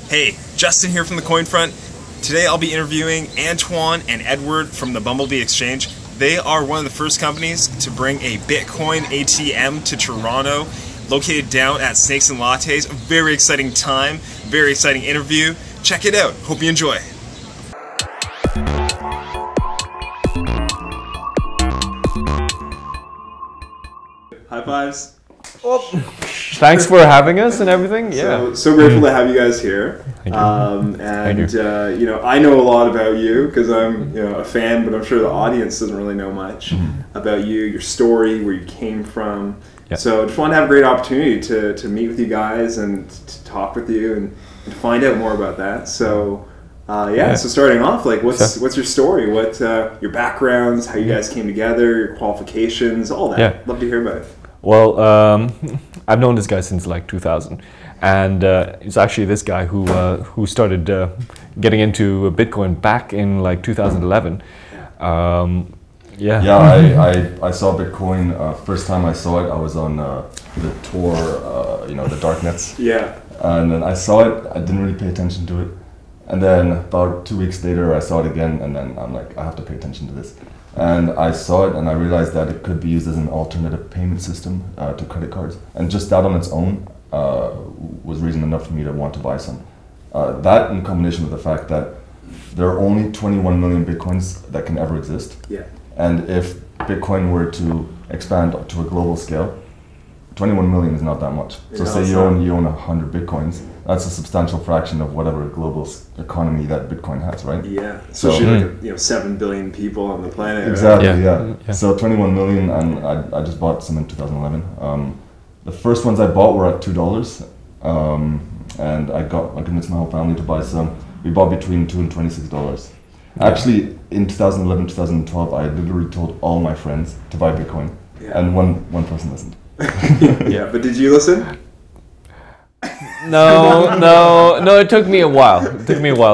Hey, Justin here from the CoinFront. Today I'll be interviewing Antoine and Edward from the Bumblebee Exchange. They are one of the first companies to bring a Bitcoin ATM to Toronto, located down at Snakes and Lattes. A very exciting time, very exciting interview. Check it out. Hope you enjoy. High fives. Oh. Thanks for having us and everything. Yeah, so grateful to have you guys here. Thank you. And you know, I know a lot about you because I'm a fan, but I'm sure the audience doesn't really know much about you, your story, where you came from. Yep. So I just want to have a great opportunity to meet with you guys and to talk with you and to find out more about that. So so starting off, like what's your story? What your backgrounds, how you guys came together, your qualifications, all that. Yeah. Love to hear about it. Well, I've known this guy since like 2000, and it's actually this guy who started getting into Bitcoin back in like 2011. I saw Bitcoin first time I saw it. I was on the Tor, the darknets. Yeah. And then I saw it. I didn't really pay attention to it, and then about 2 weeks later, I saw it again, and then I'm like, I have to pay attention to this. And I saw it and I realized that it could be used as an alternative payment system to credit cards. And just that on its own was reason enough for me to want to buy some. That in combination with the fact that there are only 21 million Bitcoins that can ever exist. Yeah. And if Bitcoin were to expand to a global scale, 21 million is not that much. So say you own 100 Bitcoins, that's a substantial fraction of whatever global economy that Bitcoin has, right? Yeah, especially 7 billion people on the planet. Exactly, right? Yeah. So 21 million, and I just bought some in 2011. The first ones I bought were at $2, and I convinced my whole family to buy some. We bought between $2 and $26. Actually, in 2011, 2012, I literally told all my friends to buy Bitcoin, and one person listened. Yeah, but did you listen? No. It took me a while.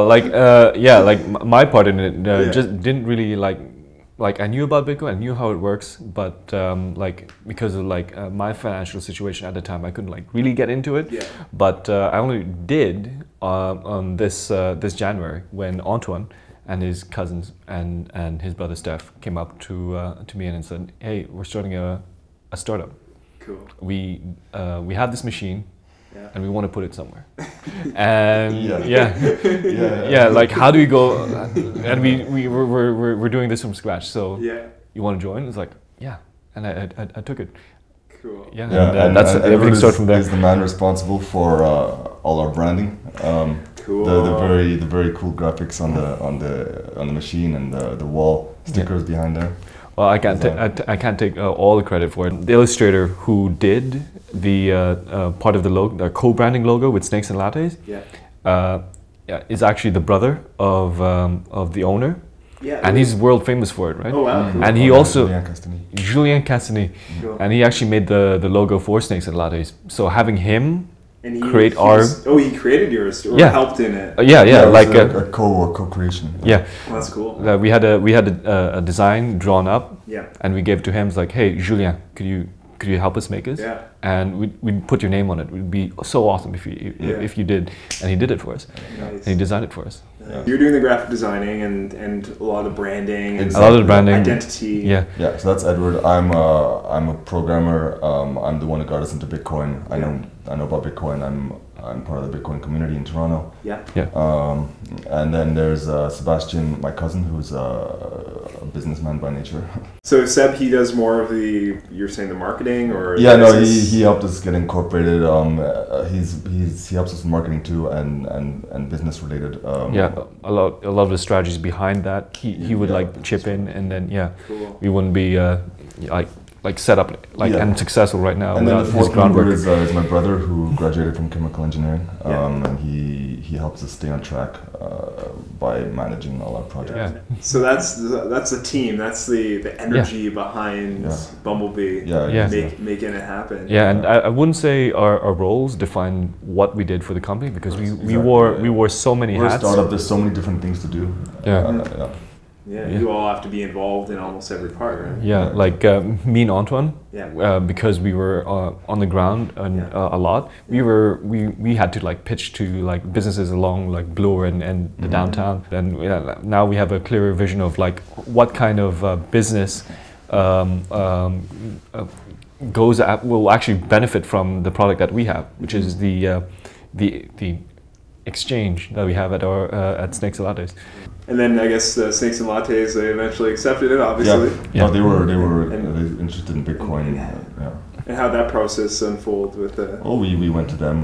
Like my part in it just didn't really like I knew about Bitcoin, I knew how it works, but because of my financial situation at the time, I couldn't really get into it. Yeah. But I only did on this January when Antoine and his cousins and his brother Steph came up to me and said, "Hey, we're starting a startup. Cool. We have this machine, and we want to put it somewhere." And like, how do we go? And we're doing this from scratch. So you want to join? It's like, yeah, and I took it. Cool. Yeah, and everything started from there. Is the man responsible for all our branding? Cool. The very cool graphics on the machine and the wall stickers behind there. Well, I can't take all the credit for it. The illustrator who did the part of the logo, the co-branding logo with Snakes and Lattes, is actually the brother of the owner. Yeah, and he's world famous for it, right? Oh wow! Cool. And he also Julien Castany, cool. And he actually made the logo for Snakes and Lattes. So having him create our he created yours or helped in it. Like a co-creation. Yeah, well, that's cool. We had a design drawn up. Yeah, and we gave it to him. It's like, hey, Julien, could you help us make this? Yeah, and we'd put your name on it. It would be so awesome if you did, and he did it for us. Nice. And he designed it for us. Yeah. You're doing the graphic designing and a lot of branding. Exactly. A lot of branding, identity. Yeah. So that's Edward. I'm a programmer. I'm the one who got us into Bitcoin. I know about Bitcoin. I'm part of the Bitcoin community in Toronto. Yeah. And then there's Sebastian, my cousin, who's a businessman by nature. So Seb, he does more of you're saying the marketing or? Yeah, no, he helped us get incorporated. He helps us with marketing too and business related. A lot of the strategies behind that. He would chip in, and then cool. We wouldn't be set up and successful right now. And then the fourth member is my brother who graduated from chemical engineering, and he helps us stay on track by managing all our projects. Yeah. So that's the team. That's the energy behind Bumblebee. Making it happen. Yeah, and I wouldn't say our roles define what we did for the company because we wore so many hats. We're a startup. There's so many different things to do. Yeah, you all have to be involved in almost every part, right? Yeah, like me and Antoine, because we were on the ground and a lot, we had to like pitch to like businesses along like Bloor and the downtown, and now we have a clearer vision of like what kind of business will actually benefit from the product that we have, which is the exchange that we have at our at Snakes and Lattes. And then I guess the Snakes and Lattes, they eventually accepted it, obviously. Yeah, they were interested in Bitcoin. And how'd that process unfold with the? Oh, we went to them.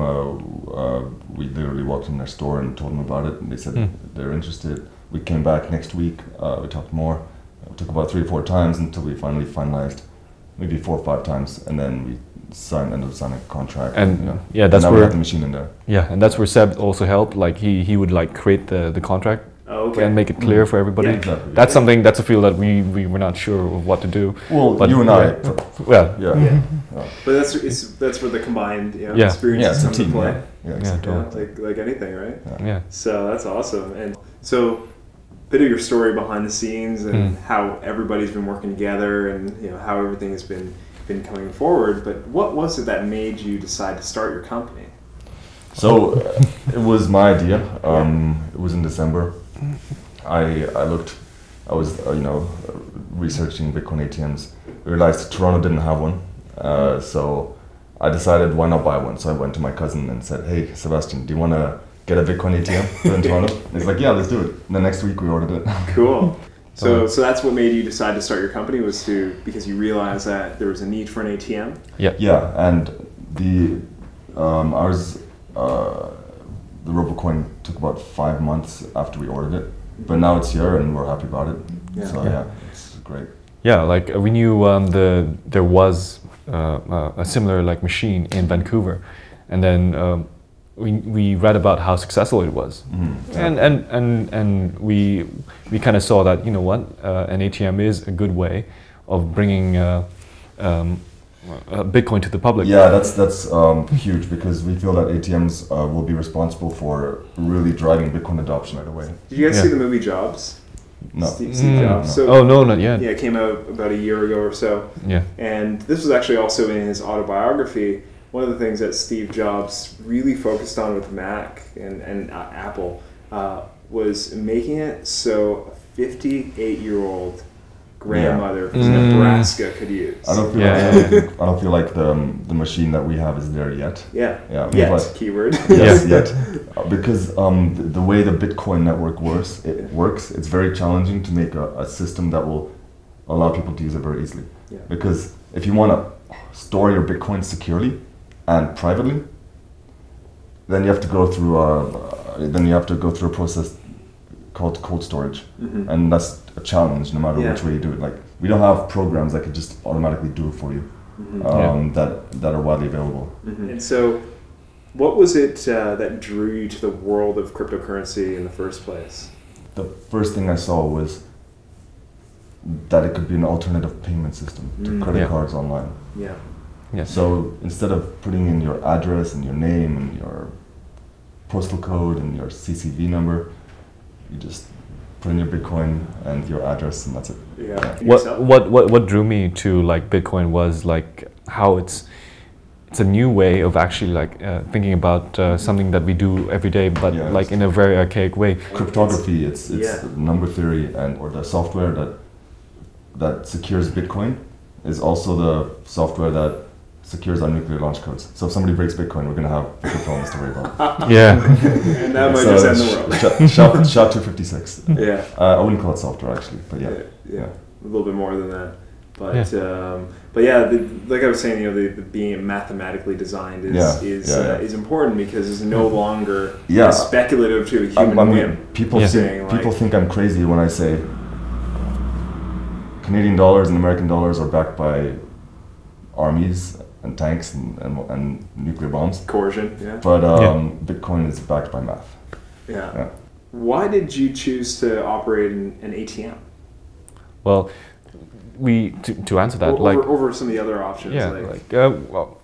We literally walked in their store and told them about it, and they said they're interested. We came back next week. We talked more. It took about 3 or 4 times until we finally finalized, maybe 4 or 5 times, and then we ended up signing a contract. And that's now where we have the machine in there. Yeah, and that's where Seb also helped. Like he would like create the contract. And make it clear for everybody. Yeah, exactly. That's a field that we were not sure of what to do. Well, but you and I. But that's where the combined experiences come into play. Exactly. Like anything, right? Yeah. So that's awesome. And so, a bit of your story behind the scenes and how everybody's been working together and how everything has been coming forward. But what was it that made you decide to start your company? So it was my idea. It was in December. I was researching Bitcoin ATMs. Realized Toronto didn't have one, so I decided why not buy one. So I went to my cousin and said, "Hey, Sebastian, do you want to get a Bitcoin ATM here in Toronto?" And he's like, "Yeah, let's do it." And the next week we ordered it. Cool. So that's what made you decide to start your company, was because you realized that there was a need for an ATM. Yeah, and ours. The RoboCoin took about 5 months after we ordered it, but now it's here and we're happy about it. So it's great. Yeah, like we knew there was a similar like machine in Vancouver, and then we read about how successful it was, and we kind of saw that an ATM is a good way of bringing Bitcoin to the public. Yeah, that's huge, because we feel that ATMs will be responsible for really driving Bitcoin adoption right away. Did you guys see the movie Jobs? No. Steve Jobs. No. So, no, not yet. Yeah, it came out about a year ago or so. Yeah. And this was actually also in his autobiography. One of the things that Steve Jobs really focused on with Mac and Apple was making it so a 58-year-old grandmother from Nebraska could use. I don't feel like the machine that we have is there yet. Yet, keyword. Yes, yet. Because the way the Bitcoin network works, it's very challenging to make a system that will allow people to use it very easily. Because if you want to store your Bitcoin securely and privately, then you have to go through a process called cold storage, and that's a challenge no matter which way you do it. Like, we don't have programs that could just automatically do it for you, that are widely available. And so, what was it that drew you to the world of cryptocurrency in the first place? The first thing I saw was that it could be an alternative payment system to credit cards online. So instead of putting in your address and your name and your postal code and your CCV number, you just put in your Bitcoin and your address, and that's it. What drew me to like Bitcoin was like how it's a new way of actually like thinking about something that we do every day, but like in a very archaic way. Cryptography, it's number theory, or the software that secures Bitcoin is also the software that secures our nuclear launch codes. So if somebody breaks Bitcoin, we're going to have pitfalls to worry about. And that might just end the world. SHA 256. I wouldn't call it software actually, but a little bit more than that. But like I was saying, the being mathematically designed is important, because it's no longer speculative to a human whim. People think I'm crazy when I say Canadian dollars and American dollars are backed by armies and tanks and nuclear bombs. Coercion, But Bitcoin is backed by math. Why did you choose to operate an ATM? Well, to answer that, over some of the other options.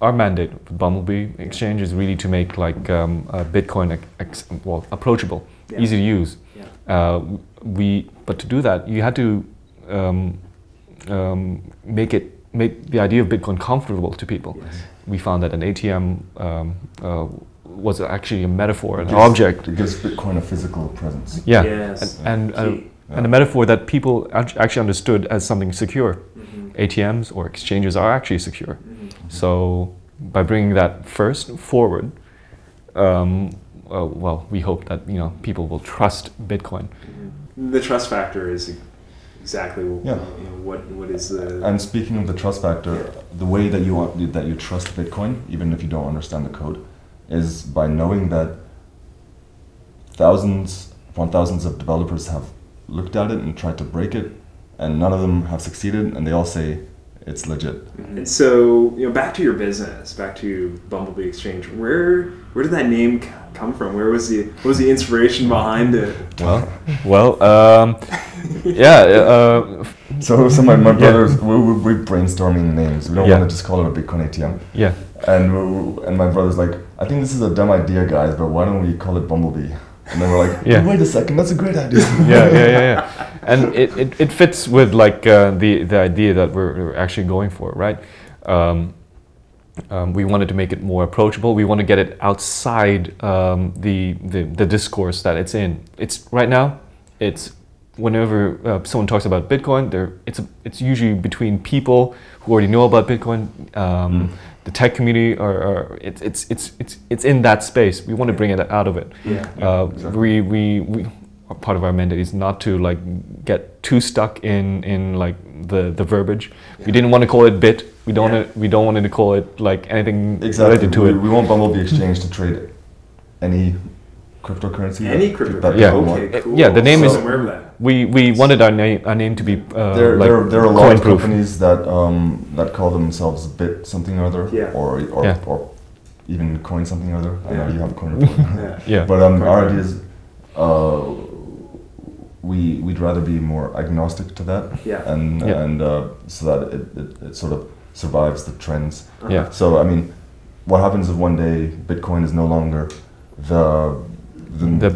Our mandate with Bumblebee Exchange is really to make like Bitcoin approachable, easy to use. But to do that, you had to make the idea of Bitcoin comfortable to people. Yes. We found that an ATM was actually a metaphor, an object. It gives Bitcoin a physical presence. Yeah, Yes. and a metaphor that people actually understood as something secure. ATMs or exchanges are actually secure. So by bringing that first forward, well, we hope that people will trust Bitcoin. The trust factor is exactly what is the. And speaking of the trust factor, the way that you trust Bitcoin, even if you don't understand the code, is by knowing that thousands upon thousands of developers have looked at it and tried to break it, and none of them have succeeded, and they all say it's legit. And so, back to your business, back to Bumblebee Exchange. Where did that name come from? What was the inspiration behind it? Well, So my brothers, we're brainstorming names. We don't want to just call it a Bitcoin ATM. Yeah. And my brother's like, I think this is a dumb idea, guys, but why don't we call it Bumblebee? And then we're like, wait a second, that's a great idea. Yeah. And it fits with like the idea that we're actually going for, right? We wanted to make it more approachable. We want to get it outside the discourse that it's in. It's right now. It's whenever someone talks about Bitcoin, it's usually between people who already know about Bitcoin. The tech community, or it's in that space. We want to bring it out of it. Exactly. We part of our mandate is not to like get too stuck in like the verbiage. We didn't want to call it Bit. We don't want to call it like anything related to it. We want Bumblebee Exchange to trade any cryptocurrency. Any cryptocurrency. Okay, cool. Yeah, the name is. We wanted our name to be. There are a lot of companies that call themselves Bit something or other, or even Coin something or other. I know you have a Coin report. But our idea is, we'd rather be more agnostic to that, and so that it sort of survives the trends. So I mean, what happens if one day Bitcoin is no longer the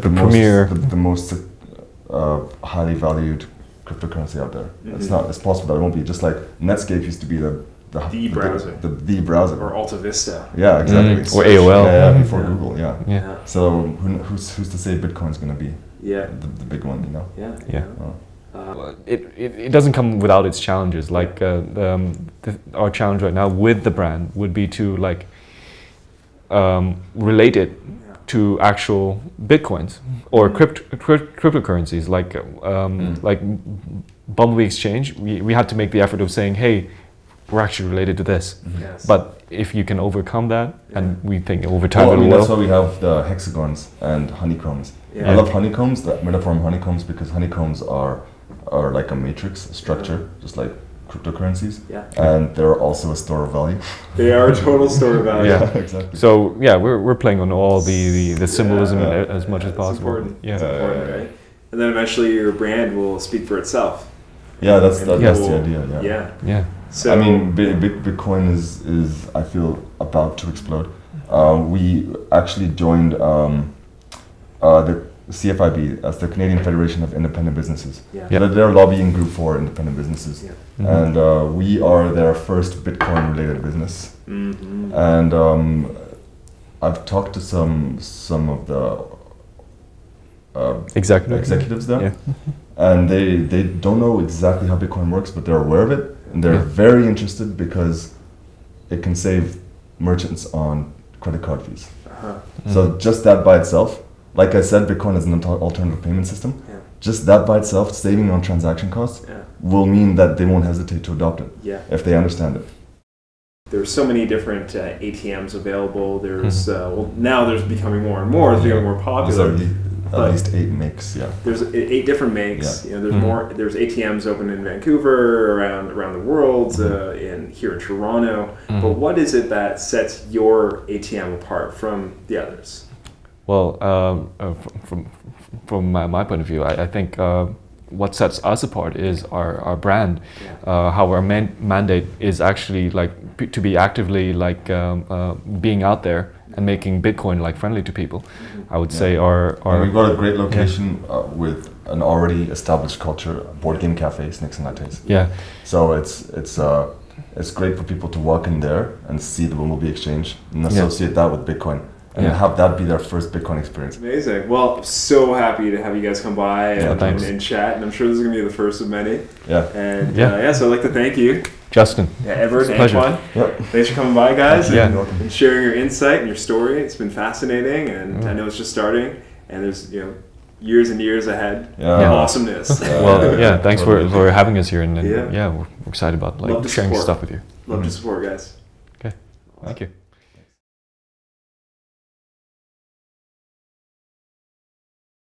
premier, the most highly valued cryptocurrency out there? It's possible that it won't be. Just like Netscape used to be the browser, the browser, or Alta Vista. Yeah, exactly. Or AOL. Before Google. So who's to say Bitcoin's going to be the big one? It doesn't come without its challenges. Like our challenge right now with the brand would be to like relate it to actual Bitcoins or cryptocurrencies. Like Bumblebee Exchange, we had to make the effort of saying, hey, we're actually related to this. But if you can overcome that, and we think over time it will. That's why we have the hexagons and honeycombs. I love honeycombs, the metaphor of honeycombs, because honeycombs are like a matrix structure, just like cryptocurrencies, and they're also a store of value. They are a total store of value. Exactly. So we're playing on all the symbolism as much as possible. Important. It's important, right? And then eventually your brand will speak for itself. That's the idea. Yeah. So I mean, Bitcoin is I feel about to explode. We actually joined the CFIB, as the Canadian Federation of Independent Businesses. They're a lobbying group for independent businesses, and we are their first Bitcoin-related business. And I've talked to some of the executives there, and they don't know exactly how Bitcoin works, but they're aware of it, and they're very interested because it can save merchants on credit card fees. So just that by itself. Like I said, Bitcoin is an alternative payment system. Just that by itself, saving on transaction costs, will mean that they won't hesitate to adopt it if they understand it. There's so many different ATMs available. There's now there's becoming more and more. It's becoming more popular. At least 8 makes. There's 8 different makes. There's more. There's ATMs open in Vancouver, around the world, here in Toronto. But what is it that sets your ATM apart from the others? Well, from my point of view, I think what sets us apart is our brand. How our mandate is actually like to be actively like being out there and making Bitcoin like friendly to people, I would say are we've got a great location with an already established culture, board game cafe, Snicks and Lattes. Yeah. So it's great for people to walk in there and see the Bumblebee Exchange and associate that with Bitcoin. And have that be their first Bitcoin experience. Amazing. Well, I'm so happy to have you guys come by and chat, and I'm sure this is going to be the first of many. Yeah. And so I'd like to thank you, Justin. Yeah, Everett, Pleasure. Antoine. Yep. Thanks for coming by, guys, and sharing your insight and your story. It's been fascinating, and I know it's just starting, and there's years and years ahead of awesomeness. Thanks for having us here, and we're excited about sharing stuff with you. Love to support, guys. Okay, thank you.